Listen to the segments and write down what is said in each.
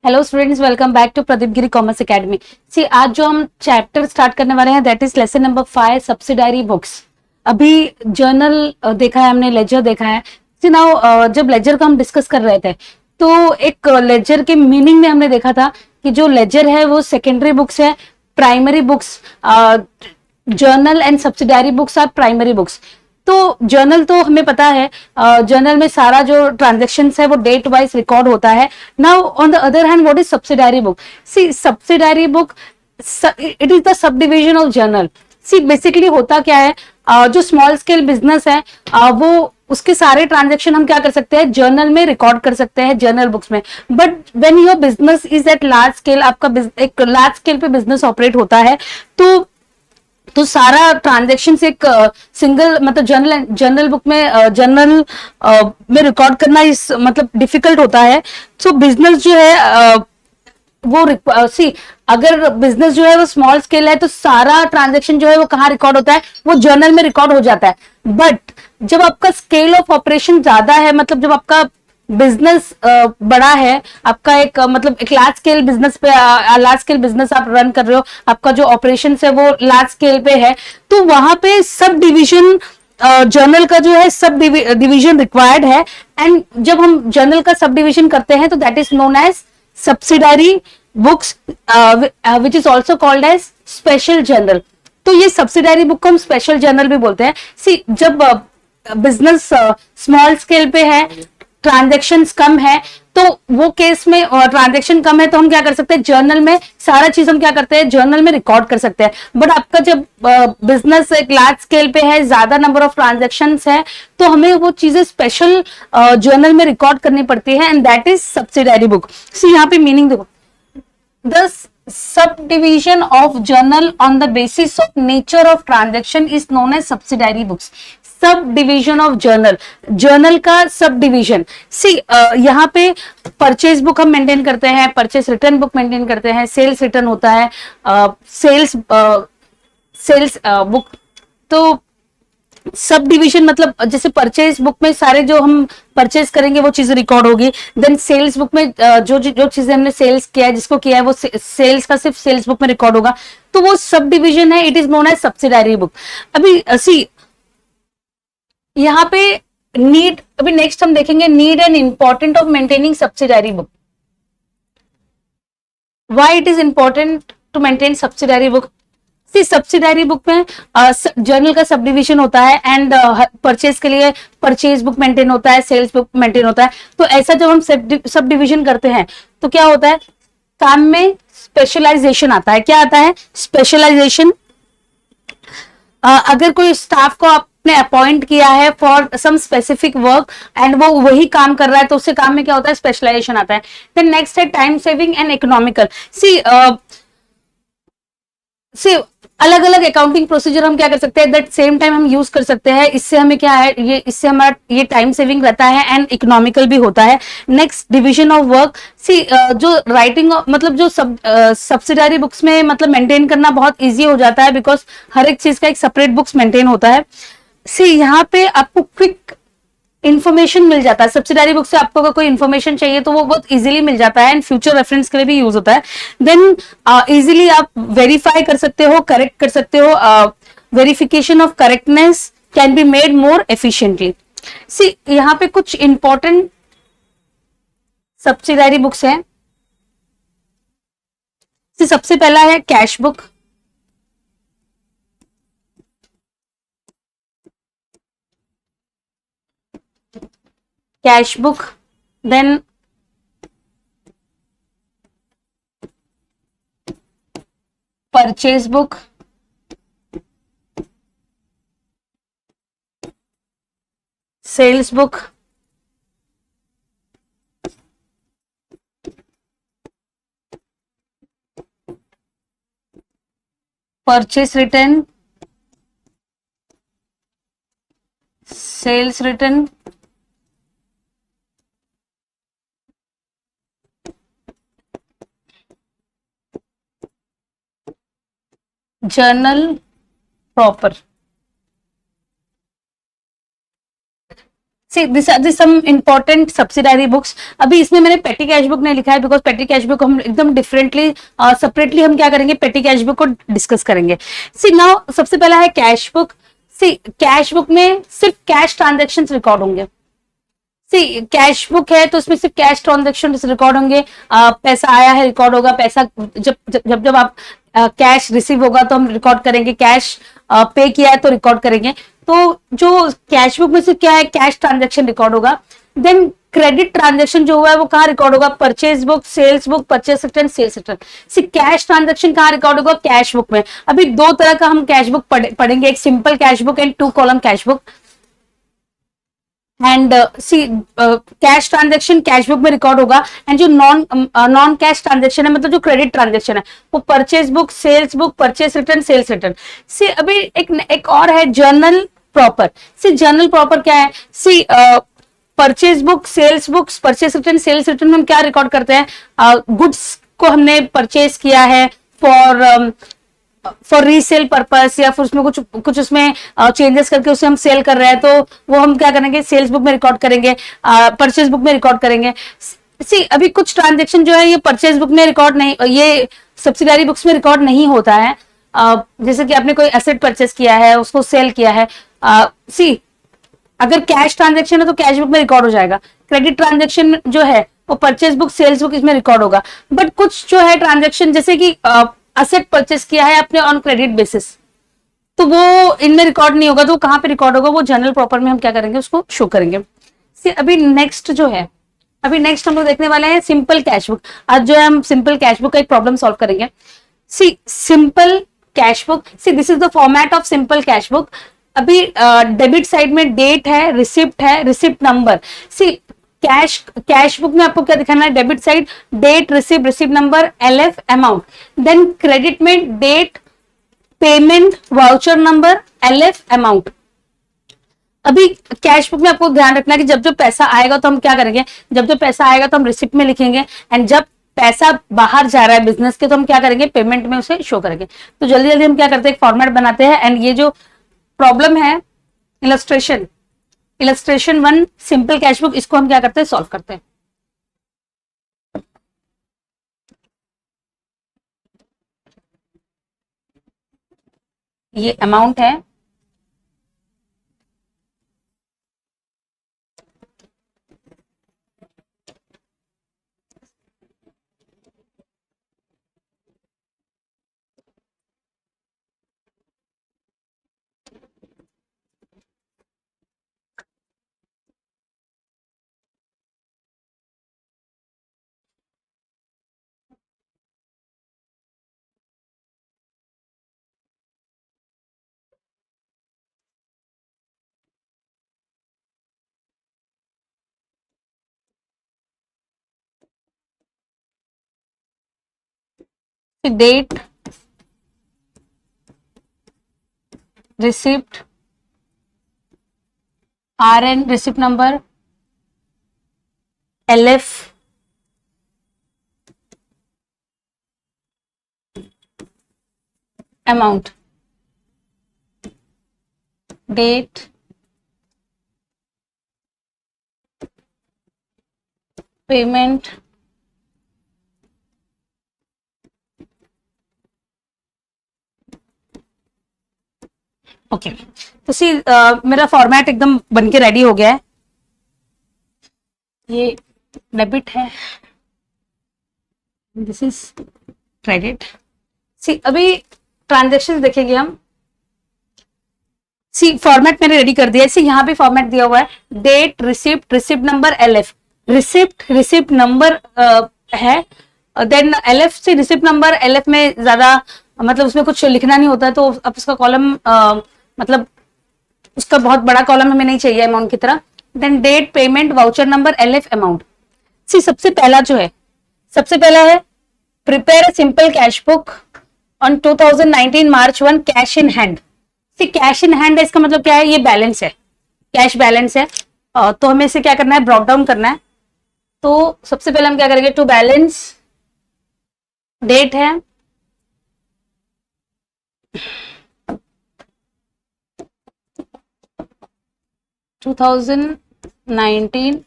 Hello students, welcome back to Pradeep Giri Commerce Academy. See आज जो हम चैप्टर स्टार्ट करने वाले हैं that is lesson number 5, subsidiary books. अभी जर्नल देखा है हमने, लेजर देखा है। सी नाउ जब लेजर का हम डिस्कस कर रहे थे तो एक लेजर के मीनिंग में हमने देखा था कि जो लेजर है वो सेकेंडरी बुक्स है, primary books journal and subsidiary books are primary books. तो जर्नल तो हमें पता है, जर्नल में सारा जो ट्रांजेक्शन है वो डेट वाइज रिकॉर्ड होता है। Now on the other hand what is subsidiary book? See subsidiary book it is the subdivision of journal. See basically होता क्या है, जो स्मॉल स्केल बिजनेस है वो उसके सारे ट्रांजेक्शन हम क्या कर सकते हैं, जर्नल में रिकॉर्ड कर सकते हैं, जर्नल बुक्स में। But when your business is at large scale, आपका एक लार्ज स्केल पे बिजनेस ऑपरेट होता है तो सारा ट्रांजेक्शन एक सिंगल मतलब जर्नल बुक में जर्नल में रिकॉर्ड करना इस मतलब डिफिकल्ट होता है। सो बिजनेस जो है वो सी अगर बिजनेस जो है वो स्मॉल स्केल है तो सारा ट्रांजेक्शन जो है वो कहाँ रिकॉर्ड होता है, वो जर्नल में रिकॉर्ड हो जाता है। बट जब आपका स्केल ऑफ ऑपरेशन ज्यादा है, मतलब जब आपका बिजनेस बड़ा है, आपका एक मतलब एक लार्ज स्केल बिजनेस पे लार्ज स्केल बिजनेस आप रन कर रहे हो, आपका जो ऑपरेशन है वो लार्ज स्केल पे है, तो वहां पे सब डिविजन जर्नल का जो है सब डिविजन रिक्वायर्ड है। एंड जब हम जर्नल का सब डिविजन करते हैं तो that is known as subsidiary books which is also called as special journal. तो ये सब्सिडारी बुक को हम स्पेशल जर्नल भी बोलते हैं। सी जब बिजनेस स्मॉल स्केल पे है, ट्रांजेक्शन्स कम है, तो वो केस में ट्रांजेक्शन कम है तो हम क्या कर सकते हैं, जर्नल में सारा चीज हम क्या करते हैं, जर्नल में रिकॉर्ड कर सकते हैं। बट आपका जब बिजनेस एक लार्ज स्केल पे है, ज्यादा नंबर ऑफ ट्रांजेक्शन्स है, तो हमें वो चीजें स्पेशल जर्नल में रिकॉर्ड करनी पड़ती है, and that is subsidiary book. See यहाँ पे मीनिंग देखो, the subdivision of journal on the basis of nature of transaction is known as subsidiary books। Sub division of journal, journal का sub division. सी यहाँ पे purchase book हम maintain करते हैं, purchase return book maintain करते हैं, sales return होता है, सेल्स सेल्स बुक। तो सब डिविजन मतलब जैसे परचेज बुक में सारे जो हम परचेज करेंगे वो चीजें रिकॉर्ड होगी। देन सेल्स बुक में जो जो चीजें हमने सेल्स किया है, जिसको किया है, वो सेल्स का सिर्फ सेल्स बुक में रिकॉर्ड होगा। तो वो सब डिविजन है, it is known as subsidiary book. अभी सी यहाँ पे नीड, अभी नेक्स्ट हम देखेंगे need and important of maintaining subsidiary book. Why it is important to maintain subsidiary book? Subsidiary book में जर्नल का सब डिविजन होता है, एंड परचेज के लिए परचेज बुक मेंटेन होता है, सेल्स बुक मेंटेन होता है। तो ऐसा जब हम सब डिविजन करते हैं तो क्या होता है, काम में स्पेशलाइजेशन आता है। क्या आता है? स्पेशलाइजेशन। अगर कोई स्टाफ को आपने अपॉइंट किया है for some specific work and वो वही काम कर रहा है, तो उससे काम में क्या होता है, स्पेशलाइजेशन आता है। देन नेक्स्ट है टाइम सेविंग एंड इकोनॉमिकल। सी अलग अलग अकाउंटिंग प्रोसीजर हम क्या कर सकते हैं, दैट सेम टाइम हम यूज कर सकते हैं। इससे हमें क्या है, ये इससे हमारा ये टाइम सेविंग रहता है एंड इकोनॉमिकल भी होता है। Next division of work. See जो राइटिंग मतलब जो सब्सिडारी बुक्स में मतलब मेंटेन करना बहुत इजी हो जाता है, बिकॉज हर एक चीज का एक सेपरेट बुक्स मेंटेन होता है। सी यहाँ पे आपको क्विक इन्फॉर्मेशन मिल जाता है। सब्सिडारी बुक से आपको अगर कोई इन्फॉर्मेशन चाहिए तो वो बहुत इजीली मिल जाता है, एंड फ्यूचर रेफरेंस के लिए भी यूज होता है। देन इजीली आप वेरीफाई कर सकते हो, करेक्ट कर सकते हो। Verification of correctness can be made more efficiently. See यहाँ पे कुछ इंपॉर्टेंट सब्सिडारी बुक्स हैं। सबसे पहला है cash book. Cash book, then purchase book, sales book, purchase return, sales return, journal proper. See this are some important subsidiary books. अभी इसमें मैंने पेटी कैश बुक नहीं लिखा है बिकॉज पेटी कैश बुक हम एकदम डिफरेंटली सेपरेटली हम क्या करेंगे, पेटी कैश बुक को डिस्कस करेंगे। सी नाउ सबसे पहला है कैश बुक। सी कैश बुक में सिर्फ कैश ट्रांजेक्शन रिकॉर्ड होंगे। सी कैश बुक है तो उसमें सिर्फ कैश ट्रांजेक्शन रिकॉर्ड होंगे। पैसा आया है रिकॉर्ड होगा, पैसा जब जब जब, जब आप कैश रिसीव होगा तो हम रिकॉर्ड करेंगे, कैश पे किया है तो रिकॉर्ड करेंगे। तो जो कैश बुक में से क्या है, कैश ट्रांजेक्शन रिकॉर्ड होगा। देन क्रेडिट ट्रांजेक्शन जो हुआ है वो कहाँ रिकॉर्ड होगा, purchase book, sales book, purchase return, sales return. See cash transaction कहाँ रिकॉर्ड होगा, कैश बुक में। अभी दो तरह का हम कैश बुक पढ़ेंगे, एक simple cash book and 2 column cash book. And see cash transaction cash book में रिकॉर्ड होगा, एंड जो नॉन कैश ट्रांजेक्शन है, मतलब जो क्रेडिट ट्रांजेक्शन है, वो purchase book, sales book, purchase return, sales return. See अभी एक और है journal proper. See journal proper क्या है, see purchase book, sales books, purchase return, sales return में हम क्या रिकॉर्ड करते हैं, गुड्स को हमने परचेज किया है फॉर रीसेल पर्पस, या फिर उसमें कुछ कुछ उसमें चेंजेस करके उसे हम सेल कर रहे हैं, तो वो हम क्या करेंगे, सेल्स बुक में रिकॉर्ड करेंगे, परचेज बुक में रिकॉर्ड करेंगे। सी अभी कुछ ट्रांजेक्शन जो है ये परचेज बुक में रिकॉर्ड नहीं, ये सब्सिडारी बुक्स में रिकॉर्ड नहीं होता है। जैसे कि आपने कोई एसेट परचेज किया है, उसको सेल किया है। सी अगर कैश ट्रांजेक्शन है तो कैश बुक में रिकॉर्ड हो जाएगा। क्रेडिट ट्रांजेक्शन जो है वो परचेज बुक, सेल्स बुक इसमें रिकॉर्ड होगा। बट कुछ जो है ट्रांजेक्शन, जैसे कि असेट परचेज किया है आपने ऑन क्रेडिट बेसिस, तो वो इनमें रिकॉर्ड नहीं होगा। तो कहां पे रिकॉर्ड होगा, वो जनरल प्रॉपर में हम क्या करेंगे, उसको शो करेंगे। अभी नेक्स्ट जो है, अभी नेक्स्ट हम लोग देखने वाले हैं सिंपल कैश बुक। आज जो है हम सिंपल कैश बुक का एक प्रॉब्लम सॉल्व करेंगे। See simple cash book, see this is the format of simple cash book. अभी डेबिट साइड में डेट है, रिसिप्ट है, receipt number. See cash book में आपको क्या दिखाना है, debit side date, receipt, receipt number, LF, amount. Then credit में date, payment, voucher number, LF, amount. अभी कैश बुक में आपको ध्यान रखना है कि जब जब पैसा आएगा तो हम क्या करेंगे, जब जब पैसा आएगा तो हम रिसिप्ट में लिखेंगे, एंड जब पैसा बाहर जा रहा है बिजनेस के तो हम क्या करेंगे, पेमेंट में उसे शो करेंगे। तो जल्दी जल्दी हम क्या करते हैं, एक फॉर्मेट बनाते हैं, एंड ये जो प्रॉब्लम है illustration, illustration 1 simple cash book, इसको हम क्या करते हैं, सॉल्व करते हैं। ये अमाउंट है, date, receipt, RN, receipt number, LF, amount, date, payment, okay. तो सी मेरा फॉर्मेट एकदम बनके रेडी हो गया है। ये डेबिट है, दिस इज क्रेडिट। सी अभी ट्रांजेक्शन देखेंगे हम। सी फॉर्मेट मैंने रेडी कर दिया है। सी यहाँ पे फॉर्मेट दिया हुआ है, date, receipt, receipt number, LF. Receipt number है, देन एलएफ से रिसिप्ट नंबर, एलएफ में ज्यादा मतलब उसमें कुछ लिखना नहीं होता, तो अब उसका कॉलम मतलब उसका बहुत बड़ा कॉलम हमें नहीं चाहिए अमाउंट की तरह। Then date, payment, voucher number, LF, amount. See सबसे पहला जो है, सबसे पहला है prepare simple cash book on 2019 March 1 cash in hand. See cash in hand है, इसका मतलब क्या है, ये बैलेंस है, कैश बैलेंस है। तो हमें इसे क्या करना है, ब्रॉट डाउन करना है। तो सबसे पहले हम क्या करेंगे, टू बैलेंस, डेट है, टू 2000 19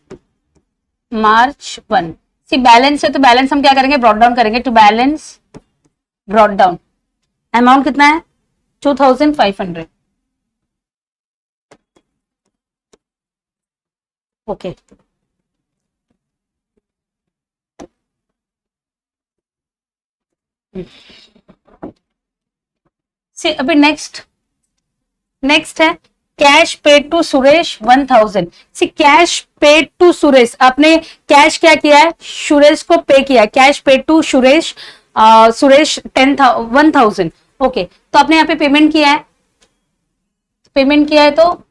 मार्च 1। सी बैलेंस है तो बैलेंस हम क्या करेंगे, ब्रॉट डाउन करेंगे। To balance brought down, amount कितना है 2500। ओके सी अभी नेक्स्ट है cash paid to Suresh 1000। See cash paid to Suresh, आपने कैश क्या किया है, सुरेश को पे किया। Cash paid to Suresh, Suresh 10,000। ओके, तो आपने यहाँ पे पेमेंट किया है, तो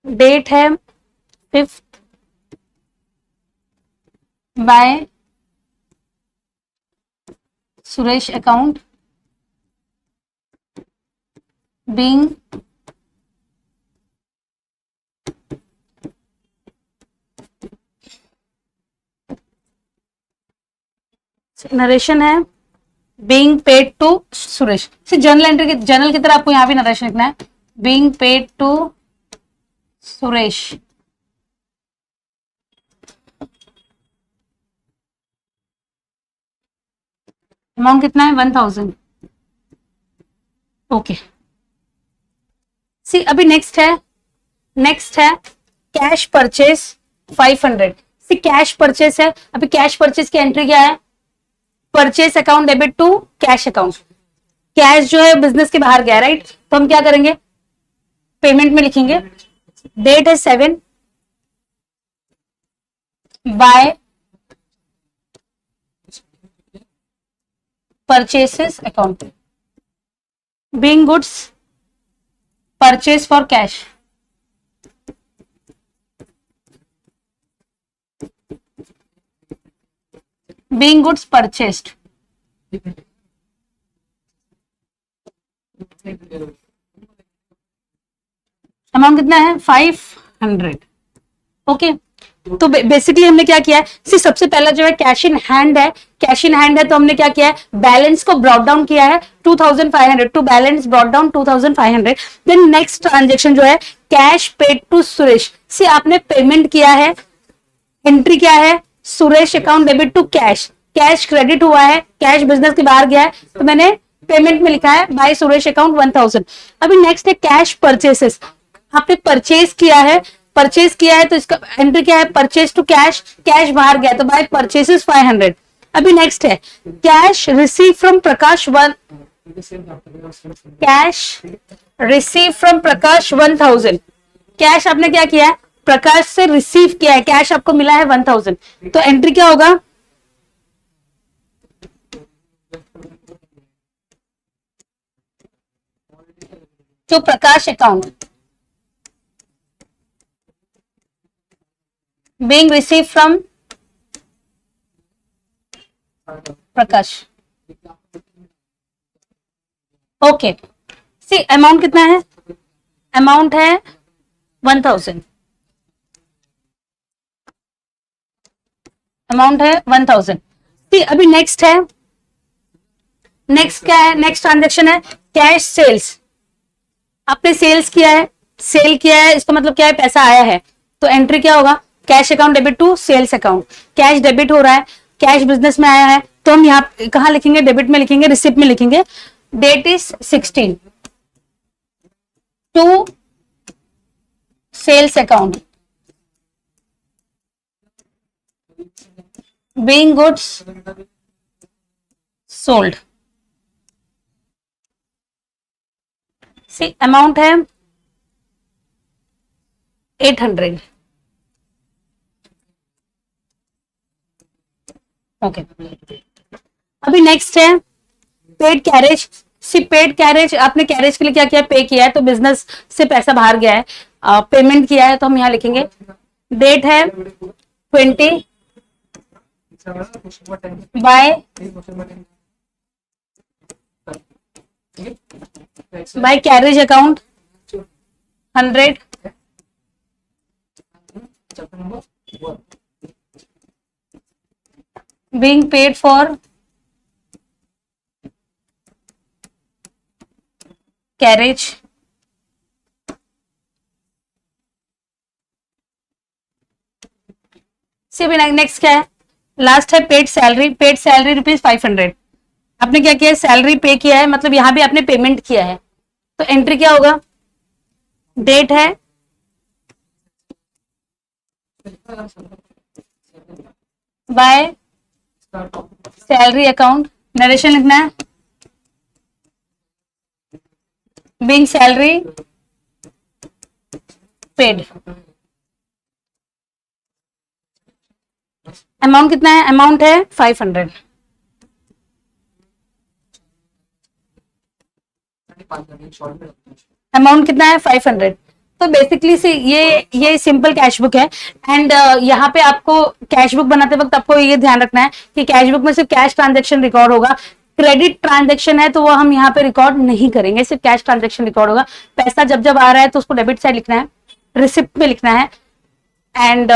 डेट है 5th by Suresh account being narration है being paid to Suresh. Journal entry की, जर्नल की तरह आपको यहाँ भी नरेशन लिखना है, being paid to Suresh. Amount कितना है 1000। ओके सी अभी नेक्स्ट है cash purchase 500। See cash purchase है, अभी कैश परचेस की एंट्री क्या है, purchase account debit to cash account. Cash जो है बिजनेस के बाहर गया, राइट, तो हम क्या करेंगे, पेमेंट में लिखेंगे, डेट है 7 by purchases account being goods purchase for cash. Being goods purchased, amount कितना है 500। ओके तो बेसिकली हमने क्या किया है, सबसे पहला जो है कैश इन हैंड है, तो हमने क्या किया है, बैलेंस को ब्रॉट डाउन किया है 2500 to balance brought down 2500। Then next transaction जो है कैश पेड टू सुरेश। आपने पेमेंट किया है, एंट्री क्या है, Suresh account debit to cash, cash credit हुआ है, कैश बिजनेस के बाहर गया है, तो मैंने पेमेंट में लिखा है बाय सुरेश अकाउंट 1000। अभी नेक्स्ट है कैश परचेसेस, आपने परचेस किया है तो इसका एंट्री क्या है, परचेस टू कैश, कैश बाहर गया तो बाय परचेसेस 500। अभी नेक्स्ट है cash receive from Prakash 1000। Cash आपने क्या किया है, प्रकाश से रिसीव किया है, कैश आपको मिला है 1000, तो एंट्री क्या होगा, तो Prakash account being received from Prakash. Okay see amount कितना है, अमाउंट है 1000, अमाउंट है 1000। सी अभी नेक्स्ट क्या है, नेक्स्ट ट्रांजेक्शन है कैश सेल्स। आपने सेल्स किया है, सेल किया है, इसका मतलब क्या है, पैसा आया है, तो एंट्री क्या होगा, cash account debit to sales account. Cash debit हो रहा है, कैश बिजनेस में आया है, तो हम यहाँ कहां लिखेंगे, डेबिट में लिखेंगे, रिसिप्ट में लिखेंगे, date is 16 to sales account being goods sold. See amount है 800। ओके अभी नेक्स्ट है पेड कैरेज। पेड कैरेज, आपने कैरेज के लिए क्या किया, पे किया है, तो बिजनेस से पैसा बाहर गया है, पेमेंट किया है, तो हम यहां लिखेंगे, डेट है 20 by carriage account 100 being paid for carriage see अभी नेक्स्ट क्या है, लास्ट है पेड सैलरी, पेड सैलरी ₹500। आपने क्या किया है, सैलरी पे किया है, मतलब यहां भी आपने पेमेंट किया है, तो एंट्री क्या होगा, डेट है बाय सैलरी अकाउंट, नरेशन लिखना है बीइंग सैलरी पेड। अमाउंट कितना है, अमाउंट है 500। अमाउंट कितना है 500। तो बेसिकली से ये सिंपल कैश बुक है। एंड यहाँ पे आपको कैश बुक बनाते वक्त आपको ये ध्यान रखना है कि कैश बुक में सिर्फ कैश ट्रांजेक्शन रिकॉर्ड होगा, क्रेडिट ट्रांजेक्शन है तो वो हम यहाँ पे रिकॉर्ड नहीं करेंगे, सिर्फ कैश ट्रांजेक्शन रिकॉर्ड होगा। पैसा जब जब आ रहा है तो उसको डेबिट साइड लिखना है, रिसिप्ट में लिखना है। एंड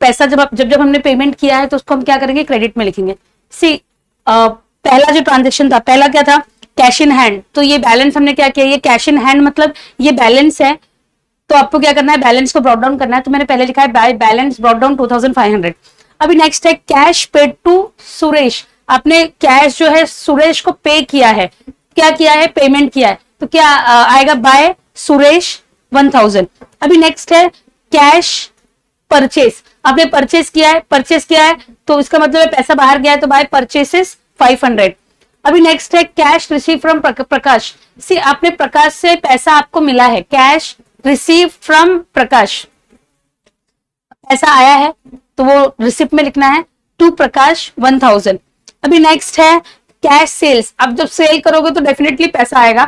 पैसा जब जब हमने पेमेंट किया है तो उसको हम क्या करेंगे, क्रेडिट में लिखेंगे। सी पहला जो ट्रांजेक्शन था, पहला क्या था, कैश इन हैंड। तो ये बैलेंस हमने क्या किया, ये कैश इन हैंड मतलब ये बैलेंस है, तो आपको क्या करना है, बैलेंस को ब्रॉट डाउन करना है। तो मैंने पहले लिखा है बाय बैलेंस ब्रॉट डाउन 2500। अभी नेक्स्ट है कैश पेड टू सुरेश। आपने कैश जो है सुरेश को पे किया है, क्या किया है, पेमेंट किया है, तो क्या आएगा, बाय सुरेश 1000। अभी नेक्स्ट है कैश परचेस। आपने परचेस किया है, परचेस किया है तो इसका मतलब है पैसा बाहर गया है, तो बाय परचेसेस 500। अभी नेक्स्ट है कैश रिसीव फ्रॉम प्रकाश। सी आपने प्रकाश से पैसा आपको मिला है, कैश रिसीव फ्रॉम प्रकाश, पैसा आया है तो वो रिसिप्ट में लिखना है टू प्रकाश 1000। अभी नेक्स्ट है कैश सेल्स। अब जब सेल करोगे तो डेफिनेटली पैसा आएगा,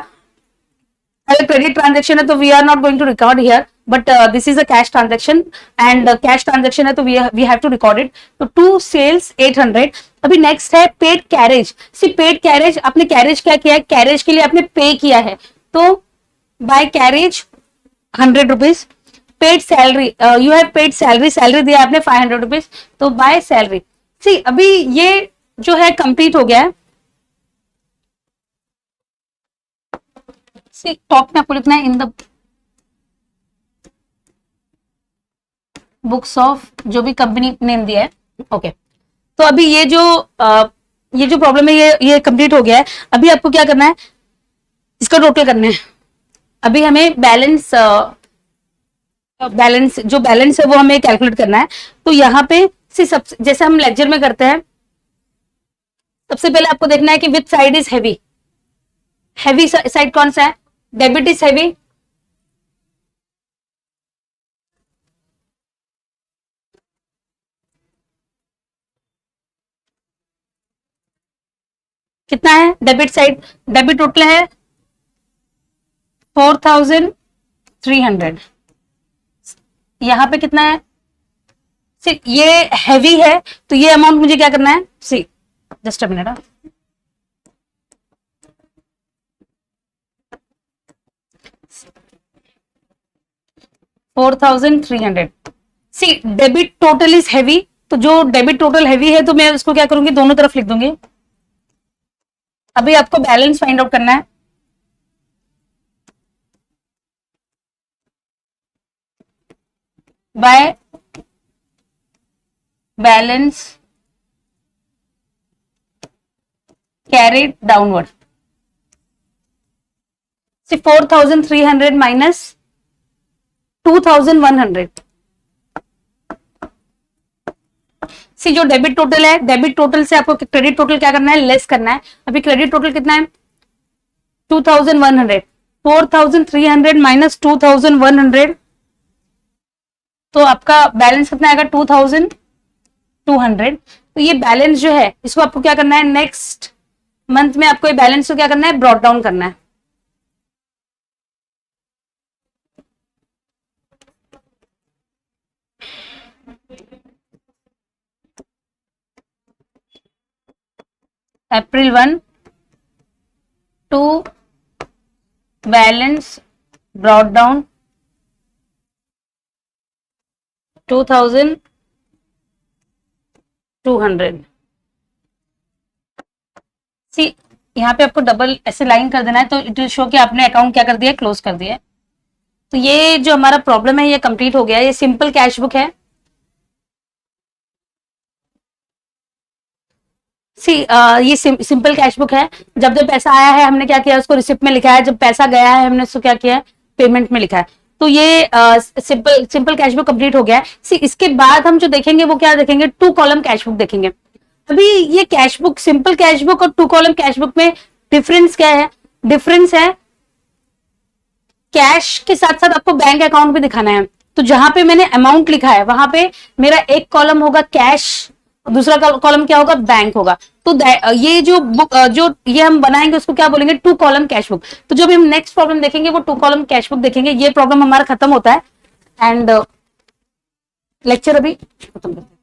अगर क्रेडिट ट्रांजेक्शन है तो we are not going to record here, but this is a cash transaction and cash transaction है तो we have to record it. तो टू सेल्स 800। अभी नेक्स्ट है paid carriage. See paid carriage, आपने carriage क्या किया है, कैरेज के लिए आपने पे किया है, तो by carriage 100 rupees. Paid salary, you have paid salary, salary दिया आपने 500 रुपीज, तो बाय सैलरी। सी अभी ये जो है कंप्लीट हो गया है। सी टॉप में आपको लिखना है इन द बुक्स ऑफ, जो भी कंपनी नेम दिया है, ओके। तो अभी ये जो प्रॉब्लम है ये कंप्लीट हो गया है। अभी आपको क्या करना है, इसका टोटल करना है। अभी हमें बैलेंस जो बैलेंस है वो हमें कैलकुलेट करना है। तो यहाँ पे जैसे हम लेक्चर में करते हैं, सबसे पहले आपको देखना है कि which side is heavy. Heavy side कौन सा है, डेबिट इज हैवी, कितना है डेबिट साइड, डेबिट टोटल है 4300। यहां पे कितना है, सिर्फ ये हैवी है तो ये अमाउंट मुझे क्या करना है, see just a minute, 4300। See debit total is heavy, तो जो डेबिट टोटल हैवी है तो मैं उसको क्या करूंगी, दोनों तरफ लिख दूंगी। अभी आपको बैलेंस फाइंड आउट करना है। By balance carried downward. 4300 minus 2100। सी जो डेबिट टोटल है, डेबिट टोटल से आपको क्रेडिट टोटल क्या करना है, लेस करना है। अभी क्रेडिट टोटल कितना है 2100, 4300 माइनस 2100, तो आपका बैलेंस कितना आएगा 2200। तो ये बैलेंस जो है इसको आपको क्या करना है, नेक्स्ट मंथ में आपको ये बैलेंस को क्या करना है, ब्रॉट डाउन करना है। April 1 to balance brought down 2200। सी यहाँ पे आपको डबल ऐसे लाइन कर देना है, तो इट विल शो कि आपने अकाउंट क्या कर दिया, क्लोज कर दिया है। तो ये जो हमारा प्रॉब्लम है ये कंप्लीट हो गया है। ये सिंपल कैश बुक है। सी ये सिंपल कैश बुक है। जब जब पैसा आया है हमने क्या किया, उसको रिसिप्ट में लिखा है, जब पैसा गया है हमने उसको क्या किया है, पेमेंट में लिखा है। तो ये सिंपल कैश बुक कंप्लीट हो गया है। सी इसके बाद हम जो देखेंगे वो क्या देखेंगे, 2 कॉलम कैश बुक देखेंगे। अभी ये cash book, simple cash book और 2 कॉलम कैश बुक में डिफरेंस क्या है, डिफरेंस है कैश के साथ साथ आपको बैंक अकाउंट भी दिखाना है। तो जहां पे मैंने अमाउंट लिखा है वहां पे मेरा एक कॉलम होगा कैश, दूसरा कॉलम क्या होगा, बैंक होगा। तो ये जो बुक जो ये हम बनाएंगे उसको क्या बोलेंगे, 2 कॉलम कैश बुक। तो जो भी हम नेक्स्ट प्रॉब्लम देखेंगे वो 2 कॉलम कैश बुक देखेंगे। ये प्रॉब्लम हमारा खत्म होता है एंड लेक्चर अभी खत्म करते हैं।